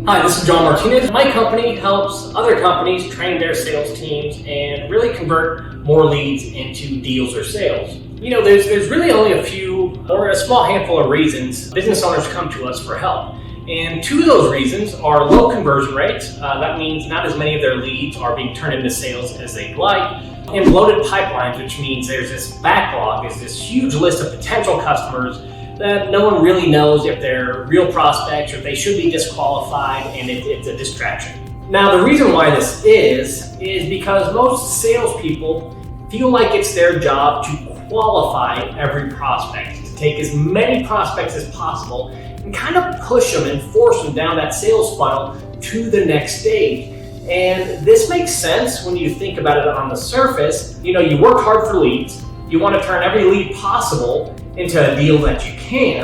Hi, this is John Martinez. My company helps other companies train their sales teams and really convert more leads into deals or sales. You know, there's really only a few or a small handful of reasons business owners come to us for help. And two of those reasons are low conversion rates. That means not as many of their leads are being turned into sales as they'd like. And bloated pipelines, which means there's this backlog, is this huge list of potential customers that no one really knows if they're real prospects or if they should be disqualified, and it's a distraction. Now, the reason why this is because most salespeople feel like it's their job to qualify every prospect, to take as many prospects as possible and kind of push them and force them down that sales funnel to the next stage. And this makes sense when you think about it on the surface. You know, you work hard for leads. You want to turn every lead possible into a deal that you can,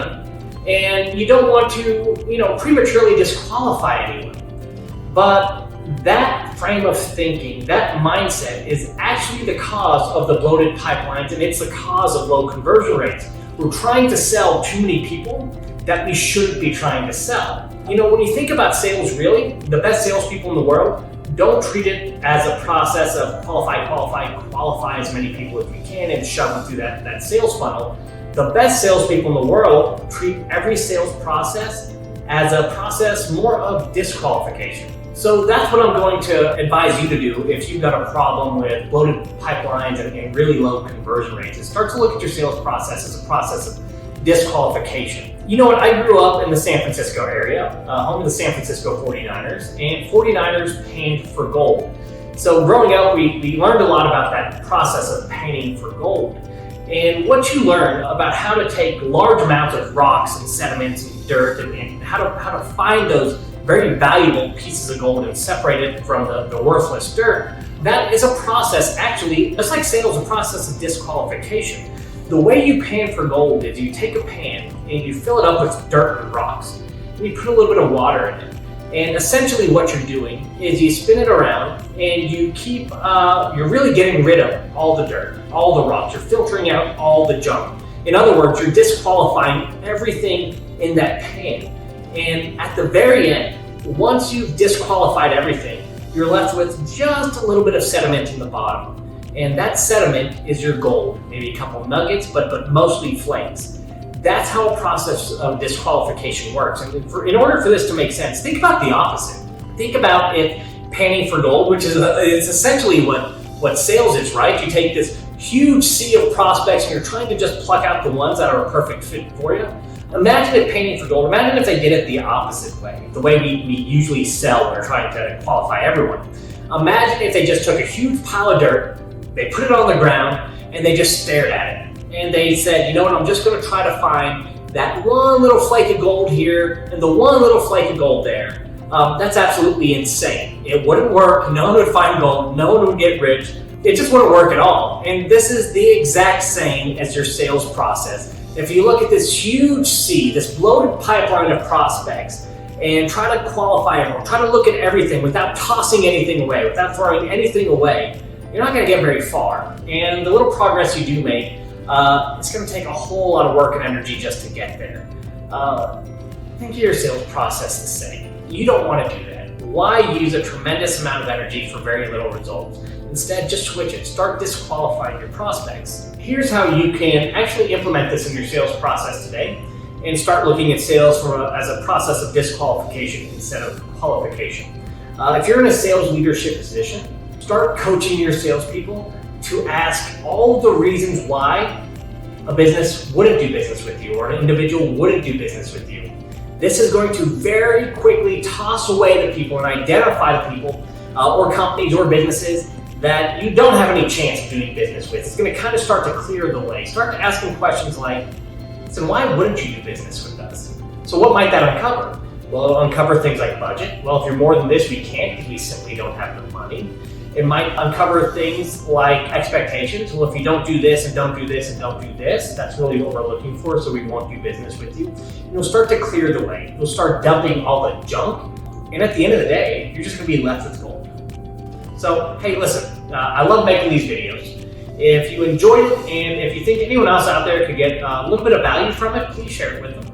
and you don't want to, prematurely disqualify anyone. But that frame of thinking, that mindset is actually the cause of the bloated pipelines, and it's the cause of low conversion rates. We're trying to sell too many people that we shouldn't be trying to sell. You know, when you think about sales, really, the best salespeople in the world don't treat it as a process of qualify as many people as we can and shove them through that sales funnel. The best salespeople in the world treat every sales process as a process more of disqualification. So that's what I'm going to advise you to do if you've got a problem with bloated pipelines and really low conversion rates. Is start to look at your sales process as a process of disqualification. You know what? I grew up in the San Francisco area, home of the San Francisco 49ers, and 49ers paint for gold. So growing up, we learned a lot about that process of painting for gold. And what you learn about how to take large amounts of rocks and sediments and dirt and how to find those very valuable pieces of gold and separate it from the worthless dirt, that is a process, actually, just like sales, a process of disqualification. The way you pan for gold is you take a pan and you fill it up with dirt and rocks, and you put a little bit of water in it. And essentially what you're doing is you spin it around and you keep, you're really getting rid of all the dirt, all the rocks. You're filtering out all the junk. In other words, you're disqualifying everything in that pan. And at the very end, once you've disqualified everything, you're left with just a little bit of sediment in the bottom. And that sediment is your gold, maybe a couple nuggets, but mostly flakes. That's how a process of disqualification works. And in order for this to make sense, think about the opposite. Think about it panning for gold, which is it's essentially what sales is, right? You take this huge sea of prospects and you're trying to just pluck out the ones that are a perfect fit for you. Imagine it panning for gold. Imagine if they did it the opposite way, the way we usually sell when we're trying to qualify everyone. Imagine if they just took a huge pile of dirt, they put it on the ground, and they just stared at it. And they said, you know what, I'm just going to try to find that one little flake of gold here and the one little flake of gold there. That's absolutely insane. It wouldn't work. No one would find gold. No one would get rich. It just wouldn't work at all. And this is the exact same as your sales process. If you look at this huge sea, this bloated pipeline of prospects, and try to qualify everyone, try to look at everything without tossing anything away, without throwing anything away, you're not going to get very far. And the little progress you do make, it's going to take a whole lot of work and energy just to get there. Think of your sales process the same. You don't want to do that. Why use a tremendous amount of energy for very little results? Instead, just switch it. Start disqualifying your prospects. Here's how you can actually implement this in your sales process today and start looking at sales as a process of disqualification instead of qualification. If you're in a sales leadership position, start coaching your salespeople to ask all the reasons why a business wouldn't do business with you or an individual wouldn't do business with you. This is going to very quickly toss away the people and identify the people or companies or businesses that you don't have any chance of doing business with. It's going to kind of start to clear the way. Start asking questions like, so why wouldn't you do business with us? So what might that uncover? Well, it'll uncover things like budget. Well, if you're more than this, we can't because we simply don't have the money. It might uncover things like expectations. Well, if you don't do this and don't do this and don't do this, that's really what we're looking for, so we won't do business with you. And you'll start to clear the way. You'll start dumping all the junk, and at the end of the day, you're just going to be left with gold. So, hey, listen, I love making these videos. If you enjoyed it, and if you think anyone else out there could get a little bit of value from it, please share it with them.